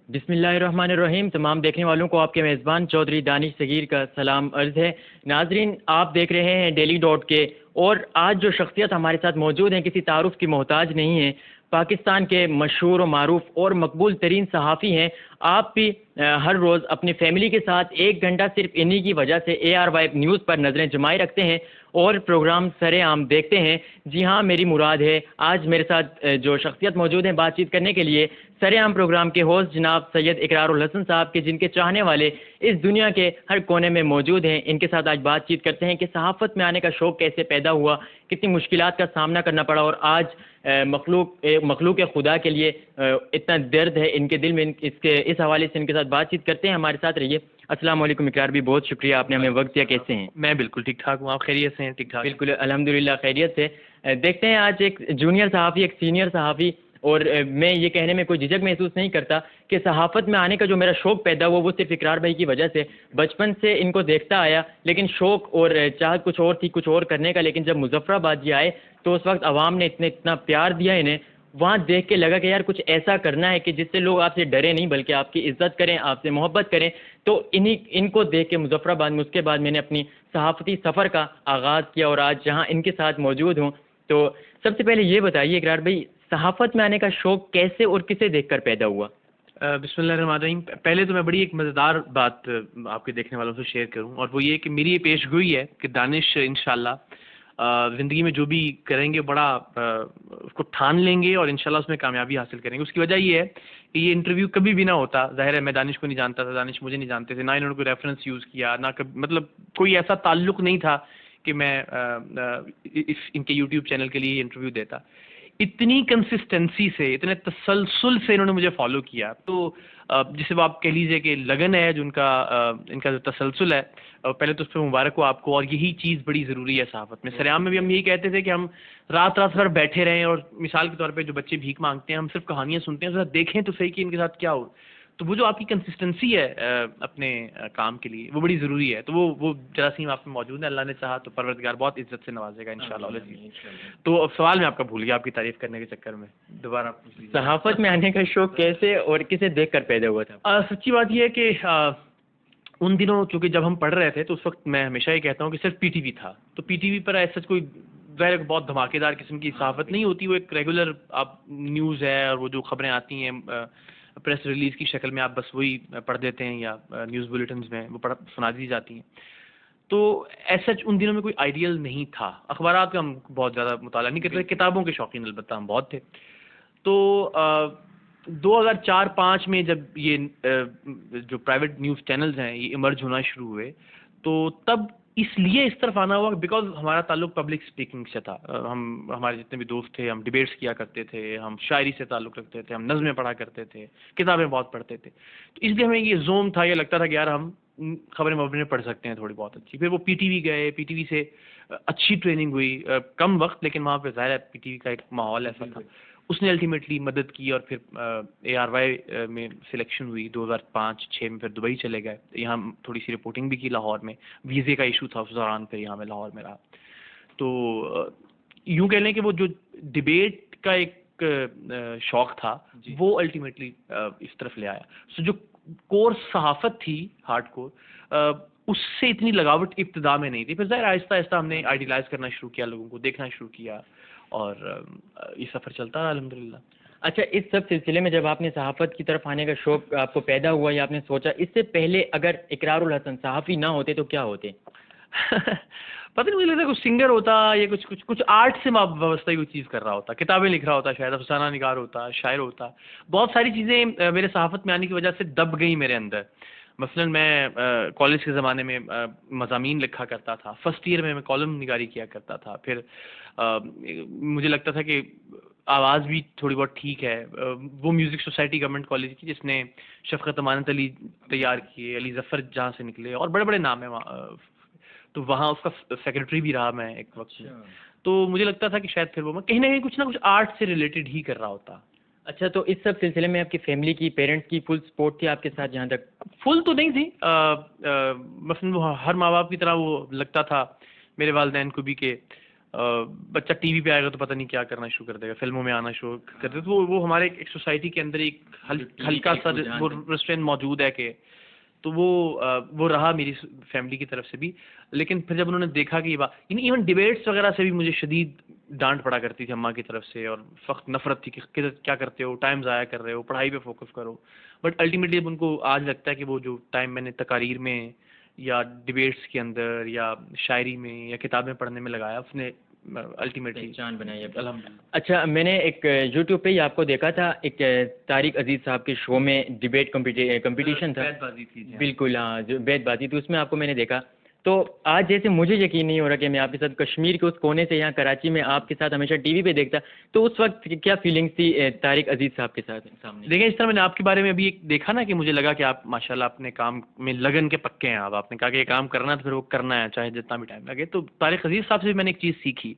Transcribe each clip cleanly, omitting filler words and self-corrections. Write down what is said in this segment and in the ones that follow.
بسم اللہ الرحمن الرحیم. تمام دیکھنے والوں کو آپ کے میزبان چودھری دانش صغیر کا سلام عرض ہے. ناظرین، آپ دیکھ رہے ہیں ڈیلی ڈاٹ کے، اور آج جو شخصیت ہمارے ساتھ موجود ہیں کسی تعارف کی محتاج نہیں ہیں. پاکستان کے مشہور و معروف اور مقبول ترین صحافی ہیں. آپ بھی ہر روز اپنی فیملی کے ساتھ 1 گھنٹہ صرف انہی کی وجہ سے ARY نیوز پر نظریں جمائے رکھتے ہیں اور پروگرام سر عام دیکھتے ہیں. جی ہاں، میری مراد ہے آج میرے ساتھ جو شخصیت موجود ہیں بات چیت کرنے کے لیے، سر عام پروگرام کے ہوسٹ جناب سید اقرار الحسن صاحب کے، جن کے چاہنے والے اس دنیا کے ہر کونے میں موجود ہیں. ان کے ساتھ آج بات چیت کرتے ہیں کہ صحافت میں آنے کا شوق کیسے پیدا ہوا، کتنی مشکلات کا سامنا کرنا پڑا، اور آج مخلوق خدا کے لیے اتنا درد ہے ان کے دل میں. اس حوالے سے ان کے ساتھ بات چیت کرتے ہیں. ہمارے ساتھ رہیے. السلام علیکم اقرار بھی، بہت شکریہ آپ نے ہمیں وقت دیا. کیسے ہیں؟ میں بالکل ٹھیک ٹھاک ہوں. آپ خیریت سے ہیں؟ ٹھیک ٹھاک؟ بالکل الحمدللہ خیریت سے. دیکھتے ہیں آج ایک جونیئر صحافی، ایک سینئر صحافی، اور میں یہ کہنے میں کوئی جھجک محسوس نہیں کرتا کہ صحافت میں آنے کا جو میرا شوق پیدا ہوا وہ صرف اقرار بھائی کی وجہ سے. بچپن سے ان کو دیکھتا آیا، لیکن شوق اور چاہت کچھ اور تھی، کچھ اور کرنے کا. لیکن جب مظفر آباد یہ آئے تو اس وقت عوام نے اتنا پیار دیا انہیں. وہاں دیکھ کے لگا کہ یار کچھ ایسا کرنا ہے کہ جس سے لوگ آپ سے ڈرے نہیں بلکہ آپ کی عزت کریں، آپ سے محبت کریں. تو ان کو دیکھ کے مظفر آباد میں اس کے بعد میں نے اپنی صحافتی سفر کا آغاز کیا، اور آج جہاں ان کے ساتھ موجود ہوں. تو سب سے پہلے یہ بتائیے اقرار بھائی، صحافت میں آنے کا شوق کیسے اور کسے دیکھ کر پیدا ہوا؟ بسم اللہ الرحمن الرحیم. پہلے تو میں بڑی ایک مزیدار بات آپ کے دیکھنے والوں سے شیئر کروں، اور وہ یہ کہ میری یہ پیش گوئی ہے کہ دانش انشاءاللہ زندگی میں جو بھی کریں گے بڑا اس کو ٹھان لیں گے، اور انشاءاللہ اس میں کامیابی حاصل کریں گے. اس کی وجہ یہ ہے کہ یہ انٹرویو کبھی بھی نہ ہوتا. ظاہر ہے میں دانش کو نہیں جانتا تھا، دانش مجھے نہیں جانتے تھے، نہ انہوں نے کوئی ریفرنس یوز کیا، نہ کبھی مطلب کوئی ایسا تعلق نہیں تھا کہ میں ان کے یوٹیوب چینل کے لیے یہ انٹرویو دیتا. اتنی کنسسٹنسی سے، اتنے تسلسل سے انہوں نے مجھے فالو کیا. تو جسے وہ آپ کہہ لیجیے کہ لگن ہے جو ان کا جو تسلسل ہے، پہلے تو اس پہ مبارک ہو آپ کو. اور یہی چیز بڑی ضروری ہے صحافت میں. سر عام میں بھی ہم یہی کہتے تھے کہ ہم رات بھر بیٹھے رہیں، اور مثال کے طور پہ جو بچے بھیک مانگتے ہیں ہم صرف کہانیاں سنتے ہیں، ذرا دیکھیں تو صحیح کہ ان کے ساتھ کیا ہو. تو وہ جو آپ کی کنسسٹنسی ہے اپنے کام کے لیے، وہ بڑی ضروری ہے. تو وہ جراثیم آپ میں موجود ہے. اللہ نے چاہا تو پروردگار بہت عزت سے نوازے گا انشاءاللہ. تو اب سوال میں آپ کا بھول گیا آپ کی تعریف کرنے کے چکر میں. دوبارہ صحافت میں آنے کا شوق کیسے اور کسے دیکھ کر پیدا ہوا تھا؟ سچی بات یہ ہے کہ ان دنوں چونکہ جب ہم پڑھ رہے تھے تو اس وقت میں ہمیشہ یہ کہتا ہوں کہ صرف PTV تھا. تو PTV پر ایسا کوئی ظاہر بہت دھماکے دار قسم کی صحافت نہیں ہوتی. وہ ایک ریگولر آپ نیوز ہے، اور وہ جو خبریں آتی ہیں پریس ریلیز کی شکل میں آپ بس وہی پڑھ دیتے ہیں، یا نیوز بلیٹنز میں وہ سنا دی جاتی ہیں. تو ایسا ان دنوں میں کوئی آئیڈیل نہیں تھا. اخبارات کا ہم بہت زیادہ مطالعہ نہیں کرتے، کتابوں کے شوقین البتہ ہم بہت تھے. تو 2004-05 میں جب یہ جو پرائیویٹ نیوز چینلز ہیں یہ ایمرج ہونا شروع ہوئے، تو تب اس لیے اس طرف آنا ہوا بیکاز ہمارا تعلق پبلک اسپیکنگ سے تھا. ہمارے جتنے بھی دوست تھے ہم ڈیبیٹس کیا کرتے تھے، ہم شاعری سے تعلق رکھتے تھے، ہم نظمیں پڑھا کرتے تھے، کتابیں بہت پڑھتے تھے. تو اس لیے ہمیں یہ زوم تھا، یہ لگتا تھا کہ یار ہم خبریں پڑھ سکتے ہیں تھوڑی بہت اچھی. پھر وہ PTV گئے، PTV سے اچھی ٹریننگ ہوئی، کم وقت لیکن وہاں پہ ظاہر ہے PTV کا ایک ماحول ایسا تھا. اس نے الٹیمیٹلی مدد کی، اور پھر ARY میں سلیکشن ہوئی 2005-06 میں. پھر دبئی چلے گئے، یہاں تھوڑی سی رپورٹنگ بھی کی لاہور میں. ویزے کا ایشو تھا اس دوران، پھر یہاں میں لاہور میں رہا. تو یوں کہہ لیں کہ وہ جو ڈبیٹ کا ایک شوق تھا وہ الٹیمیٹلی اس طرف لے آیا. سو جو کورس صحافت تھی ہارڈ کور، اس سے اتنی لگاوٹ ابتدا میں نہیں تھی. پھر ظاہر آہستہ آہستہ ہم نے آئیڈیلائز کرنا شروع کیا، لوگوں کو دیکھنا شروع کیا، اور یہ سفر چلتا رہا الحمدللہ. اچھا، اس سب سلسلے میں جب آپ نے صحافت کی طرف آنے کا شوق آپ کو پیدا ہوا یا آپ نے سوچا، اس سے پہلے اگر اقرار الحسن صحافی نہ ہوتے تو کیا ہوتے؟ پتہ نہیں، مجھے لگتا ہے کچھ سنگر ہوتا، یا کچھ آرٹ سے وابستہ کوئی چیز کر رہا ہوتا، کتابیں لکھ رہا ہوتا، شاید افسانہ نگار ہوتا، شاعر ہوتا. بہت ساری چیزیں میرے صحافت میں آنے کی وجہ سے دب گئیں میرے اندر. مثلا میں کالج کے زمانے میں مضامین لکھا کرتا تھا. فرسٹ ایئر میں کالم نگاری کیا کرتا تھا. پھر مجھے لگتا تھا کہ آواز بھی تھوڑی بہت ٹھیک ہے. وہ میوزک سوسائٹی گورنمنٹ کالج کی جس نے شفقت امانت علی تیار کیے، علی ظفر جہاں سے نکلے، اور بڑے بڑے نام ہیں وہاں. تو وہاں اس کا سیکرٹری بھی رہا میں ایک وقت میں. تو مجھے لگتا تھا کہ شاید پھر وہ میں کہیں نہ کچھ آرٹ سے ریلیٹڈ ہی کر رہا ہوتا. اچھا، تو اس سب سلسلے میں آپ کی فیملی کی، پیرنٹس کی فل سپورٹ تھی آپ کے ساتھ؟ جہاں تک فل تو نہیں تھی، مثلاً وہ ہر ماں باپ کی طرح وہ لگتا تھا میرے والدین کو بھی کہ بچہ ٹی وی پہ آئے گا تو پتہ نہیں کیا کرنا شروع کر دے گا, فلموں میں آنا شروع کر دے, تو وہ ہمارے ایک سوسائٹی کے اندر ایک ہلکا سا وہ ریسٹرین موجود ہے کہ تو وہ رہا میری فیملی کی طرف سے بھی. لیکن پھر جب انہوں نے دیکھا کہ یہ بات, یعنی ایون ڈبیٹس وغیرہ سے بھی مجھے شدید ڈانٹ پڑا کرتی تھی اماں کی طرف سے, اور سخت نفرت تھی کہ کیا کرتے ہو, ٹائم ضائع کر رہے ہو, پڑھائی پہ فوکس کرو. بٹ الٹیمیٹلی ان کو آج لگتا ہے کہ وہ جو ٹائم میں نے تقاریر میں یا ڈبیٹس کے اندر یا شاعری میں یا کتابیں پڑھنے میں لگایا, اس نے الٹیمیٹلی پہچان بنائی ہے. الحمدللہ. اچھا, میں نے ایک یوٹیوب پہ ہی آپ کو دیکھا تھا, ایک طارق عزیز صاحب کے شو میں ڈبیٹ کمپٹیشن تھا. بیت بازی تھی. بالکل ہاں, جو بیت بازی تھی اس میں آپ کو میں نے دیکھا. تو آج جیسے مجھے یقین نہیں ہو رہا کہ میں آپ کے ساتھ کشمیر کے اس کونے سے یہاں کراچی میں آپ کے ساتھ ہمیشہ ٹی وی پہ دیکھتا, تو اس وقت کیا فیلنگس تھی طارق عزیز صاحب کے ساتھ سامنے؟ دیکھیں, اس طرح میں نے آپ کے بارے میں ابھی ایک دیکھا نا کہ مجھے لگا کہ آپ ماشاءاللہ اپنے کام میں لگن کے پکے ہیں. آپ نے کہا کہ یہ کام کرنا ہے تو پھر وہ کرنا ہے چاہے جتنا بھی ٹائم لگے. تو طارق عزیز صاحب سے بھی میں نے ایک چیز سیکھی.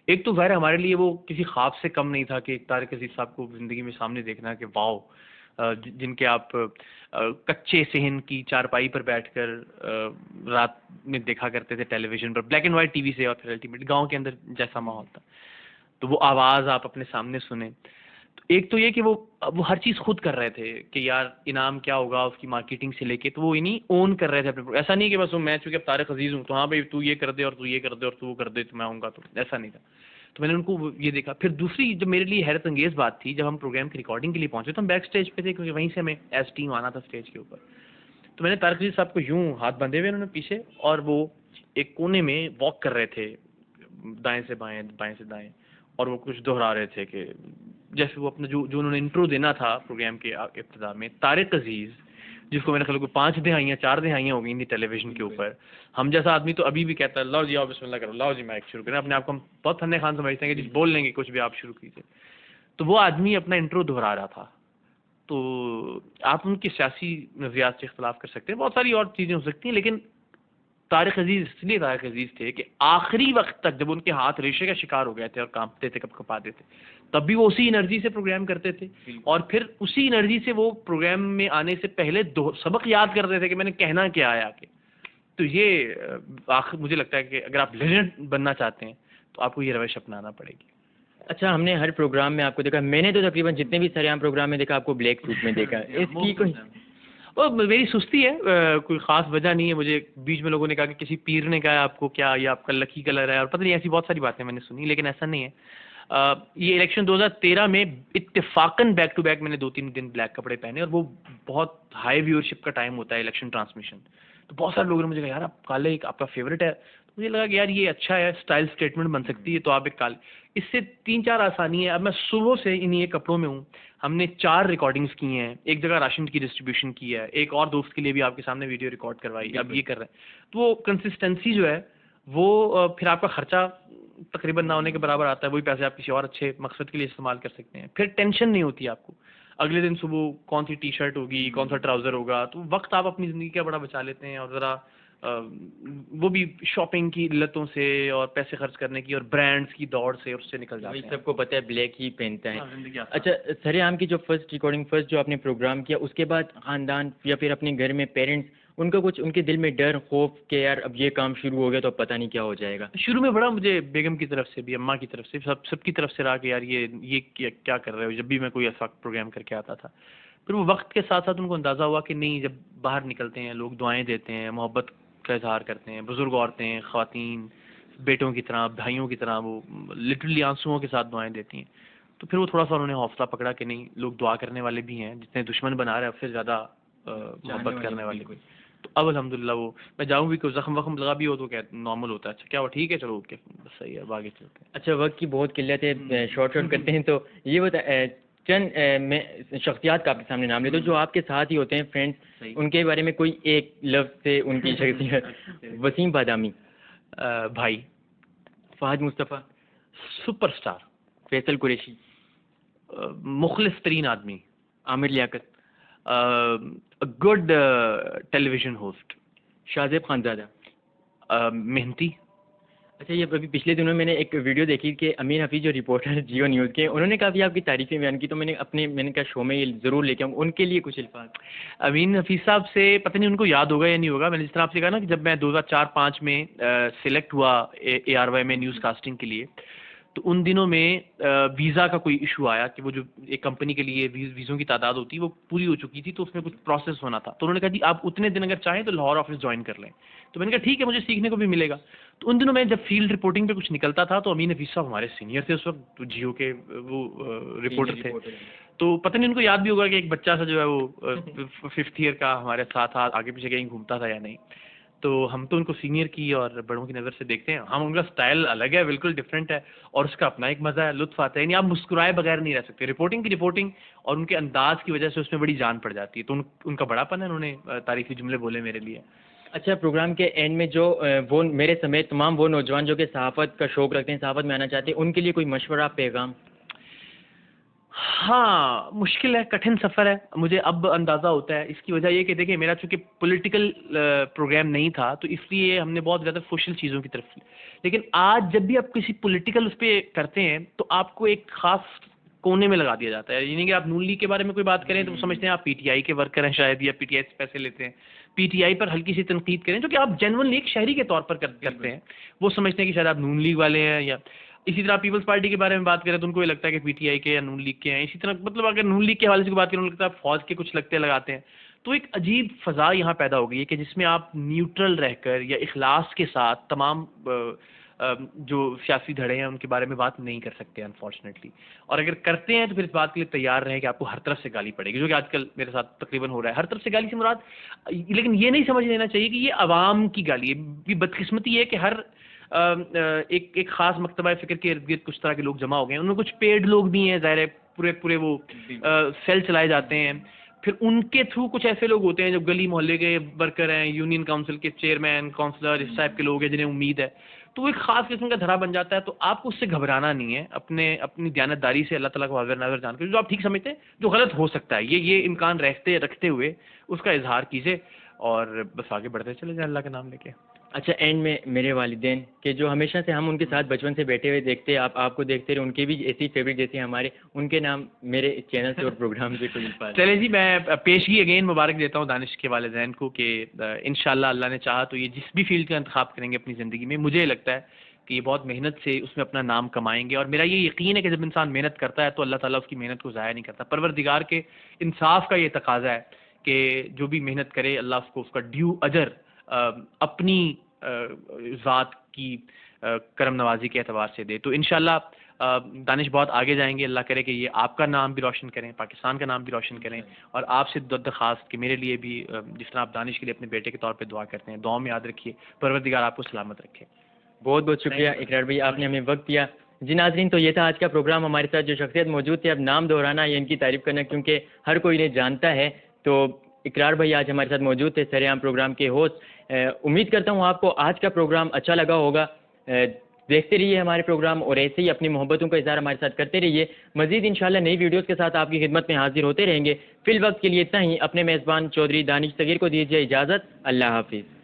ایک تو ظاہر ہمارے لیے وہ کسی خواب سے کم نہیں تھا کہ ایک طارق عزیز صاحب کو زندگی میں سامنے دیکھنا کہ واؤ, جن کے آپ کچے صحن کی چارپائی پر بیٹھ کر رات میں دیکھا کرتے تھے ٹیلی ویژن پر, black and white T V سے, اور پھر الٹیمیٹ گاؤں کے اندر جیسا ماحول تھا, تو وہ آواز آپ اپنے سامنے سنیں. تو ایک تو یہ کہ وہ ہر چیز خود کر رہے تھے کہ یار انعام کیا ہوگا اس کی مارکیٹنگ سے لے کے, تو وہ انہیں اون کر رہے تھے اپنے. ایسا نہیں کہ بس میں چونکہ اب طارق عزیز ہوں تو ہاں بھائی تو یہ کر دے اور تو یہ کر دے اور تو وہ کر دے تو میں آؤں گا, تو ایسا نہیں تھا. تو میں نے ان کو یہ دیکھا. پھر دوسری جو میرے لیے حیرت انگیز بات تھی, جب ہم پروگرام کی ریکارڈنگ کے لیے پہنچے تو ہم بیک اسٹیج پہ تھے, کیونکہ وہیں سے ہمیں ایز ٹیم آنا تھا اسٹیج کے اوپر. تو میں نے طارق عزیز صاحب کو یوں ہاتھ بندھے ہوئے انہوں نے پیچھے, اور وہ ایک کونے میں واک کر رہے تھے دائیں سے بائیں بائیں سے دائیں, اور وہ کچھ دہرا رہے تھے کہ جیسے وہ اپنا جو انہوں نے انٹرو دینا تھا پروگرام کے ابتدا میں, طارق عزیز جس کو میں نے خیال کو 5 دہائیاں 4 دہائیاں ہو گئی تھیں ٹیلی ویژن کے اوپر. ہم جیسا آدمی تو ابھی بھی کہتا ہے لاؤ جی آؤ بسم اللہ کرو, لاؤ جی مائک شروع کریں. اپنے آپ کو ہم بہت فن خان سمجھتے ہیں کہ جس بول لیں گے کچھ بھی آپ شروع کیجیے. تو وہ آدمی اپنا انٹرو دہرا رہا تھا. تو آپ ان کی سیاسی نظریات سے اختلاف کر سکتے ہیں, بہت ساری اور چیزیں ہو سکتی ہیں, لیکن طارق عزیز اس لیے طارق عزیز تھے کہ آخری وقت تک جب ان کے ہاتھ ریشے کا شکار ہو گئے تھے اور کانپتے تھے, کب کپاتے تھے, تب بھی وہ اسی انرجی سے پروگرام کرتے تھے. اور پھر اسی انرجی سے وہ پروگرام میں آنے سے پہلے سبق یاد کرتے تھے کہ میں نے کہنا کیا ہے آگے. تو یہ مجھے لگتا ہے کہ اگر آپ لیجنڈ بننا چاہتے ہیں تو آپ کو یہ روش اپنانا پڑے گی. اچھا, ہم نے ہر پروگرام میں آپ کو دیکھا, میں نے تو تقریباً جتنے بھی سریعام پروگرام میں دیکھا آپ کو بلیک سوٹ میں دیکھا. اس کی کوئی میری سستی ہے, کوئی خاص وجہ نہیں ہے. مجھے بیچ میں لوگوں نے کہا کہ کسی پیر نے کہا آپ کو کیا یہ آپ کا لکی کلر ہے, اور پتہ نہیں ایسی بہت ساری باتیں میں نے سنی, لیکن ایسا نہیں ہے. یہ الیکشن 2013 میں اتفاقاً بیک ٹو بیک میں نے 2-3 دن بلیک کپڑے پہنے, اور وہ بہت ہائی ویورشپ کا ٹائم ہوتا ہے الیکشن ٹرانسمیشن. تو بہت سارے لوگوں نے مجھے کہا یار آپ کالے ایک آپ کا فیوریٹ ہے. مجھے لگا کہ یار یہ اچھا ہے, اسٹائل اسٹیٹمنٹ بن سکتی ہے, تو آپ ایک کالے. اس سے 3-4 آسانی ہے. اب میں صبح سے انہیں یہ کپڑوں میں ہوں. ہم نے 4 ریکارڈنگز کی ہیں, ایک جگہ راشن کی ڈسٹریبیوشن کی ہے, ایک اور دوست کے لیے بھی آپ کے سامنے ویڈیو ریکارڈ کروائی, اب یہ کر رہے ہیں. تو وہ کنسسٹنسی جو ہے وہ پھر آپ کا خرچہ تقریباً نہ ہونے کے برابر آتا ہے. وہی پیسے آپ کسی اور اچھے مقصد کے لیے استعمال کر سکتے ہیں. پھر ٹینشن نہیں ہوتی آپ کو اگلے دن صبح کون سی ٹی شرٹ ہوگی, کون سا ٹراؤزر ہوگا. تو وقت آپ اپنی زندگی کا بڑا بچا لیتے ہیں, اور ذرا وہ بھی شاپنگ کی لتوں سے اور پیسے خرچ کرنے کی اور برانڈس کی دوڑ سے اس سے نکل جاتے ہیں. سب کو پتہ ہے بلیک ہی پہنتا ہے. اچھا, سر عام کی جو فرسٹ ریکارڈنگ فرسٹ جو آپ نے پروگرام کیا, اس کے بعد خاندان یا پھر اپنے گھر میں پیرنٹس, ان کا کچھ ان کے دل میں ڈر خوف کہ یار اب یہ کام شروع ہو گیا تو اب پتہ نہیں کیا ہو جائے گا؟ شروع میں بڑا مجھے بیگم کی طرف سے بھی, اماں کی طرف سے, سب کی طرف سے رہا کہ یار یہ کیا کر رہے ہو, جب بھی میں کوئی ایسا پروگرام کر کے آتا تھا. پھر وہ وقت کے ساتھ ساتھ ان کو اندازہ ہوا کہ نہیں, جب باہر نکلتے ہیں لوگ دعائیں دیتے ہیں, محبت کا اظہار کرتے ہیں, بزرگ عورتیں خواتین بیٹوں کی طرح بھائیوں کی طرح وہ لٹرلی آنسوؤں کے ساتھ دعائیں دیتی ہیں. تو پھر وہ تھوڑا سا انہوں نے حوصلہ پکڑا کہ نہیں, لوگ دعا کرنے والے بھی ہیں, جتنے دشمن بنا رہے ہیں اب سے زیادہ محبت کرنے والے بھی. تو اب الحمدللہ وہ میں جاؤں بھی کہ زخم وخم لگا بھی ہو تو کیا نارمل ہوتا ہے. اچھا کیا ہوا, ٹھیک ہے چلو اوکے بس صحیح ہے, اب آگے چلتے ہیں. اچھا, وقت کی بہت قلت ہے, شارٹ کرتے ہیں. تو یہ بتا چند میں شخصیات کا آپ کے سامنے نام لیتے جو آپ کے ساتھ ہی ہوتے ہیں فرینڈس, ان کے بارے میں کوئی ایک لفظ سے ان کی شخصیت. وسیم بادامی, بھائی. فہد مصطفیٰ, سپر اسٹار. فیصل قریشی, مخلص ترین آدمی. عامر لیاقت, گڈ ٹیلی ویژن ہوسٹ. شاہ زیب خانزادہ, محنتی. اچھا، یہ ابھی پچھلے دنوں میں نے ایک ویڈیو دیکھی کہ امین حفیظ جو رپورٹر جیو نیوز کے، انہوں نے کافی آپ کی تعریفیں بیان کی، تو میں نے کہا شو میں یہ ضرور لے کے آؤں، ان کے لیے کچھ الفاظ۔ امین حفیظ صاحب سے پتہ نہیں ان کو یاد ہوگا یا نہیں ہوگا، میں نے جس طرح آپ سے کہا نا کہ جب میں 2004-05 میں سلیکٹ ہوا ARY میں نیوز کاسٹنگ کے لیے، تو ان دنوں میں ویزا کا کوئی ایشو آیا کہ وہ جو ایک کمپنی کے لیے ویزوں کی تعداد ہوتی ہے وہ پوری ہو چکی تھی، تو اس میں کچھ پروسیس ہونا تھا، تو انہوں نے کہا جی آپ اتنے دن اگر چاہیں تو لاہور آفس جوائن کر لیں، تو میں نے کہا ٹھیک ہے، مجھے سیکھنے کو بھی ملے گا۔ تو ان دنوں میں جب فیلڈ رپورٹنگ پہ کچھ نکلتا تھا تو امین حفیظ صاحب ہمارے سینئر تھے اس وقت، تو جیو کے وہ رپورٹر تھے، تو پتہ نہیں ان کو یاد بھی ہوگا کہ ایک بچہ سا جو ہے وہ 5th ایئر کا ہمارے ساتھ آگے پیچھے کہیں گھومتا تھا یا نہیں۔ تو ہم تو ان کو سینئر کی اور بڑوں کی نظر سے دیکھتے ہیں، ہم ان کا سٹائل الگ ہے، بالکل ڈفرینٹ ہے، اور اس کا اپنا ایک مزہ ہے، لطف آتا ہے، یعنی آپ مسکرائے بغیر نہیں رہ سکتے، رپورٹنگ کی رپورٹنگ اور ان کے انداز کی وجہ سے اس میں بڑی جان پڑ جاتی ہے، تو ان کا بڑا پن ہے، انہوں نے تعریفی جملے بولے میرے لیے۔ اچھا، پروگرام کے اینڈ میں جو وہ میرے سمیت تمام وہ نوجوان جو کہ صحافت کا شوق رکھتے ہیں، صحافت میں آنا چاہتے ہیں، ان کے لیے کوئی مشورہ، پیغام؟ ہاں، مشکل ہے، کٹھن سفر ہے، مجھے اب اندازہ ہوتا ہے، اس کی وجہ یہ کہ دیکھیں میرا چونکہ پولیٹیکل پروگرام نہیں تھا تو اس لیے ہم نے بہت زیادہ سوشل چیزوں کی طرف، لیکن آج جب بھی آپ کسی پولیٹیکل اس پہ کرتے ہیں تو آپ کو ایک خاص کونے میں لگا دیا جاتا ہے، یعنی کہ آپ نون لیگ کے بارے میں کوئی بات کریں تو وہ سمجھتے ہیں آپ PTI کے ورکر ہیں شاید، یا PTI سے پیسے لیتے ہیں، PTI پر ہلکی سی تنقید کریں جو کہ آپ جینوئنلی ایک شہری کے طور پر کرتے ہیں، وہ سمجھتے ہیں کہ شاید آپ نون لیگ والے ہیں، یا اسی طرح پیپلز پارٹی کے بارے میں بات کریں تو ان کو یہ لگتا ہے کہ PTI کے یا نون لیگ کے ہیں، اسی طرح مطلب اگر نون لیگ کے حوالے سے بات کریں ان کو لگتا ہے فوج کے کچھ لگتے لگاتے ہیں، تو ایک عجیب فضا یہاں پیدا ہو گئی ہے کہ جس میں آپ نیوٹرل رہ کر یا اخلاص کے ساتھ تمام جو سیاسی دھڑے ہیں ان کے بارے میں بات نہیں کر سکتے انفارچونیٹلی، اور اگر کرتے ہیں تو پھر اس بات کے لیے تیار رہیں کہ آپ کو ہر طرف سے گالی پڑے گی، جو کہ آج کل میرے ساتھ تقریباً ہو رہا ہے، ہر طرف سے گالی سے مراد، لیکن یہ نہیں سمجھ لینا چاہیے کہ یہ عوام کی گالی ہے، یہ بدقسمتی ہے کہ ہر ایک خاص مکتبہ فکر کے ارد گرد کچھ طرح کے لوگ جمع ہو گئے ہیں، ان میں کچھ پیڈ لوگ بھی ہیں، ظاہر ہے پورے وہ سیل چلائے جاتے ہیں، پھر ان کے تھرو کچھ ایسے لوگ ہوتے ہیں جو گلی محلے کے ورکر ہیں، یونین کاؤنسل کے چیئرمین، کاؤنسلر، اس ٹائپ کے لوگ ہیں جنہیں امید ہے، تو وہ ایک خاص قسم کا دھرا بن جاتا ہے، تو آپ کو اس سے گھبرانا نہیں ہے، اپنی دیانتداری سے اللہ تعالیٰ کو حاضر ناظر جان کر جو آپ ٹھیک سمجھتے ہیں، جو غلط ہو سکتا ہے یہ امکان رکھتے ہوئے اس کا اظہار کیجیے اور بس آگے بڑھتے چلے جائیں اللہ کا نام لے کے۔ اچھا، اینڈ میں میرے والدین کہ جو ہمیشہ سے ہم ان کے ساتھ بچپن سے بیٹھے ہوئے دیکھتے ہیں، آپ کو دیکھتے رہے، ان کے بھی ایسی فیوریٹ جیسے ہمارے، ان کے نام میرے چینل سے اور پروگرام سے کوئی الفاظ؟ چلے جی، میں پیشگی اگین مبارک دیتا ہوں دانش کے والدین کو کہ انشاءاللہ اللہ نے چاہا تو یہ جس بھی فیلڈ کا انتخاب کریں گے اپنی زندگی میں، مجھے لگتا ہے کہ یہ بہت محنت سے اس میں اپنا نام کمائیں گے، اور میرا یہ یقین ہے کہ جب انسان محنت کرتا ہے تو اللہ تعالیٰ اس کی محنت کو ضائع نہیں کرتا، پروردگار کے انصاف کا یہ تقاضا ہے کہ جو بھی محنت کرے اللہ اس کو اس کا ڈیو اجر اپنی ذات کی کرم نوازی کے اعتبار سے دے، تو انشاءاللہ دانش بہت آگے جائیں گے، اللہ کرے کہ یہ آپ کا نام بھی روشن کریں، پاکستان کا نام بھی روشن کریں، اور آپ سے درخواست کہ میرے لیے بھی جس طرح آپ دانش کے لیے اپنے بیٹے کے طور پہ دعا کرتے ہیں، دعاؤں میں یاد رکھیے، پروردگار آپ کو سلامت رکھے۔ بہت بہت شکریہ اقرار بھائی، آپ نے ہمیں وقت دیا۔ جی ناظرین، تو یہ تھا آج کا پروگرام، ہمارے ساتھ جو شخصیت موجود تھے، اب نام دہرانا یا ان کی تعریف کرنا کیونکہ ہر کوئی انہیں جانتا ہے، تو اقرار بھائی آج ہمارے ساتھ موجود تھے، سر عام پروگرام کے ہوسٹ۔ امید کرتا ہوں آپ کو آج کا پروگرام اچھا لگا ہوگا، دیکھتے رہیے ہمارے پروگرام اور ایسے ہی اپنی محبتوں کا اظہار ہمارے ساتھ کرتے رہیے، مزید انشاءاللہ نئی ویڈیوز کے ساتھ آپ کی خدمت میں حاضر ہوتے رہیں گے۔ فی الوقت کے لیے اتنا ہی، اپنے میزبان چودھری دانش صغیر کو دیجیے اجازت، اللہ حافظ۔